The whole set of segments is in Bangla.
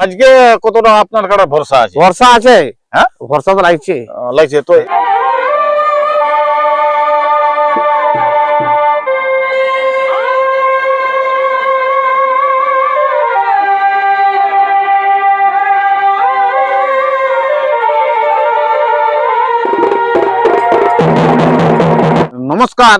আজকে কতটা আপনার কাছে ভরসা আছে? ভরসা আছে, হ্যাঁ ভরসা তো লাগছে। লাগছে তো। নমস্কার,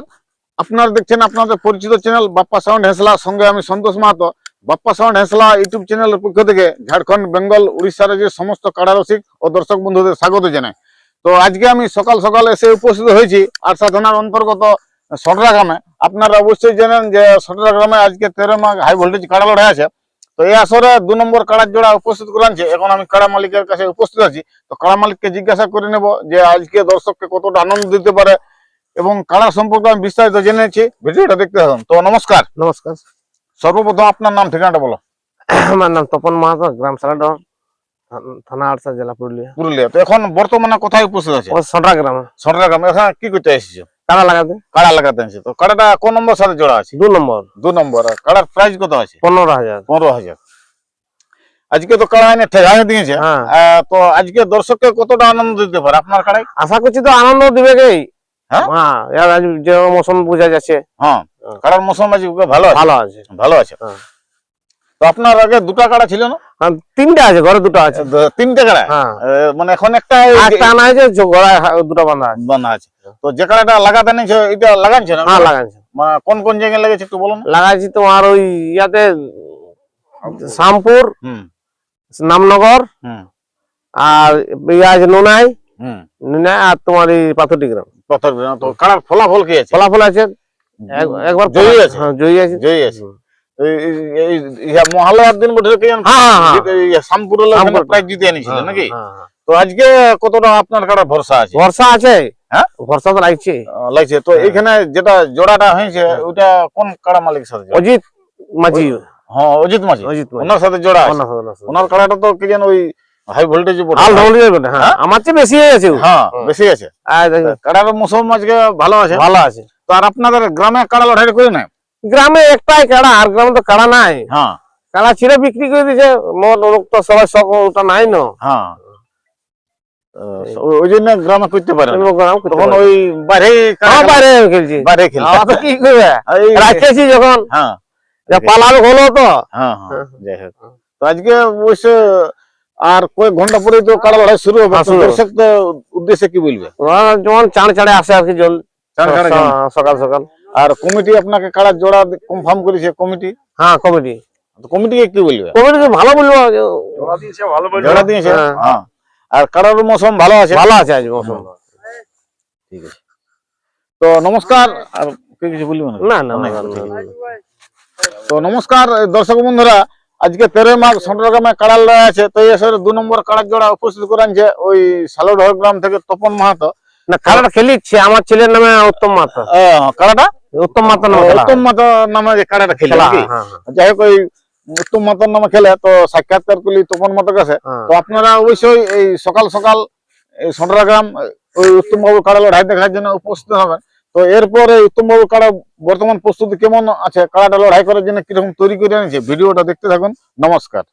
আপনারা দেখছেন আপনাদের পরিচিত চ্যানেল বাপ্পা সাউন্ড হেঁসলা, সঙ্গে আমি সন্তোষ মাহাতো। বাপ্পা সাউন্ড হেঁসলা ইউটিউব চ্যানেলের পক্ষ থেকে ঝাড়খণ্ড, বেঙ্গল, উড়িষ্যা রাজ্যের সমস্ত কাড়া রসিক ও দর্শক বন্ধুদের স্বাগত জানাই। তো আজকে আমি সকাল সকাল এসে উপস্থিত হয়েছি আরসা থানার অন্তর্গত সটরা গ্রামে। আপনারা অবশ্যই জানেন যে সটরা গ্রামে আজকে 13 মাঘ হাই ভোল্টেজ কাড়া লড়াই আছে। তো এই আসরে 2 নম্বর কাড়ার জোড়া উপস্থিত করাচ্ছে। এখন আমি কাড়া মালিকের কাছে উপস্থিত আছি। তো কাড়া মালিককে জিজ্ঞাসা করে নেব যে আজকে দর্শককে কতটা আনন্দ দিতে পারে এবং কাড়া সম্পর্কে আমি বিস্তারিত জেনেছি। ভিডিওটা দেখতে থাকুন। তো নমস্কার। নমস্কার, সর্বপ্রথম আপনার নাম ঠিকানাটা বলো। আমার নাম তপন মাহাতো, গ্রাম সালাডর, থানা আরসা, জেলা পুরুলিয়া। পুরুলিয়া। তো এখন বর্তমানে কোথায় উপস্থিত আছে? ও সটরা গ্রাম, সটরা গ্রামে। এখানে কি করতে এসেছো? কাড়া লাগাতে। কাড়া লাগাতে এসেছো। তো কাড়াটা কোন নম্বর সাথে জোড়া আছে? 2 নম্বর। 2 নম্বর। আর কাড়ার প্রাইস কত আছে? 15,000। 15,000। আজকে তো কাড়া এনে ঠেকাই দিয়েছে। হ্যাঁ। তো আজকে দর্শককে কতটা আনন্দ দিতে পারে আপনার কাড়াই? আশা করছি তো আনন্দ দিবে গে। হ্যাঁ, এর আজ যে মৌসুম বোঝা যাচ্ছে। হ্যাঁ, কাড়ার মৌসুম আজকে ভালো আছে। ভালো আছে, ভালো আছে। তো আপনার আগে 2টা কাড়া ছিল না? 3টা আছে, ঘরে 2টা আছে। 3টে কাড়া? হ্যাঁ, মানে এখন একটা আনা আছে, ঘরে 2টা বাঁধা আছে। বানা আছে। তো যে কাড়াটা লাগাতে নিয়েছে এটা লাগাচ্ছে না? হ্যাঁ, লাগাইছে। কোন কোন জায়গায় লেগেছে একটু বলুন। লাগাইছি তোমার ওই ইয়াতে শামপুর, নামনগর, আর ইয়া আছে নুনাই, আর তোমার এই পাথরটি গ্রাম। তো কাড়ার ফলাফল কি আছে? ফলাফল আছে একবার জয়ী আছে। হ্যাঁ, জয়ী আছে। জয়ী আছে। মহালয়ার দিন বটে শ্যামপুর প্রাইজ জিতে এনেছিল নাকি? তো আজকে কতটা আপনার কাড়ার ভরসা আছে? ভরসা আছে, হ্যাঁ, ভরসা তো লাগছে। লাগছে তো। এইখানে যেটা জোড়াটা হয়েছে ওটা কোন কাড়া মালিকের সাথে? অজিত মাঝি। হ্যাঁ, অজিত মাঝি। অজিত মাঝি, ওনার সাথে জোড়া আছে। ওনার কাড়াটা তো কি জানো ওই হাই ভোল্টেজ বটে। হাল ভোল্টেজ বটে। হ্যাঁ, আমার চেয়ে বেশি হয়ে গেছে। হ্যাঁ, বেশি আছে। আর কাড়ার মৌসুম আজকে ভালো আছে। ভালো আছে। তো আর আপনাদের গ্রামে কাড়া লড়াই করে না? গ্রামে একটাই কাড়া, আর গ্রামে তো কাড়া নাই। হ্যাঁ, কাড়া ছিঁড়ে বিক্রি করে দিয়েছে। মোট লোক তো সবাই শখ ওটা নাই না। হ্যাঁ, ওই জন্য গ্রামে করতে পারে না। তখন ওই ওই বাইরে বাইরে খেলছি, বাইরে খেলছে। তো কি করবে, রাখতেছি যখন হ্যাঁ, পালাবে হলো তো। হ্যাঁ, হ্যাঁ, যাই হোক। তো আজকে অবশ্য আর কয়েক ঘন্টা পরে তো কাড়া লড়াই শুরু হবে। দর্শকদের উদ্দেশ্যে কি বলবে? যেমন চাঁড় চাঁড়ে আসে আর কি, জল সকাল সকাল। আর কমিটি আপনাকে কাড়ার জোড়া কনফার্ম করেছে কমিটি? হ্যাঁ, কমিটি। কমিটিকে কি বলবে? কমিটিকে ভালো বলবো, জোড়া দিয়েছে। হ্যাঁ, আর কাড়ার মৌসুম ভালো আছে। ভালো আছে আজ মৌসুম। ঠিক আছে। তো নমস্কার। আর কিছু বলবো না? না। তো নমস্কার দর্শক বন্ধুরা, আজকে 13 মাঘ সটরা গ্রামে কাড়া লড়াই আছে। তো এই আসরে 2 নম্বর কাড়ার জোড়া উপস্থিত করাচ্ছে ওই সালোডহর গ্রাম থেকে তপন মাহাতো। না, কাড়াটা খেলিচ্ছে আমার ছেলের নামে উত্তম মাহাতো। কাড়াটা উত্তম মাহাতো নামে, উত্তম মাহাতো নামে যে কাড়াটা খেলে। যাই হোক, ওই উত্তম মাহাতোর নামে খেলে। তো সাক্ষাৎকার করলি তপন মাহাতোর কাছে। তো আপনারা অবশ্যই এই সকাল সকাল এই সটরা গ্রাম ওই উত্তম বাবুর কাড়া লড়াই দেখার জন্য উপস্থিত হবেন। তো এরপরে উত্তম বাবুর কাড়া বর্তমান প্রস্তুতি কেমন আছে, কাড়াটা লড়াই করার জন্য কিরকম তৈরি করে আনছে, ভিডিওটা দেখতে থাকুন। নমস্কার।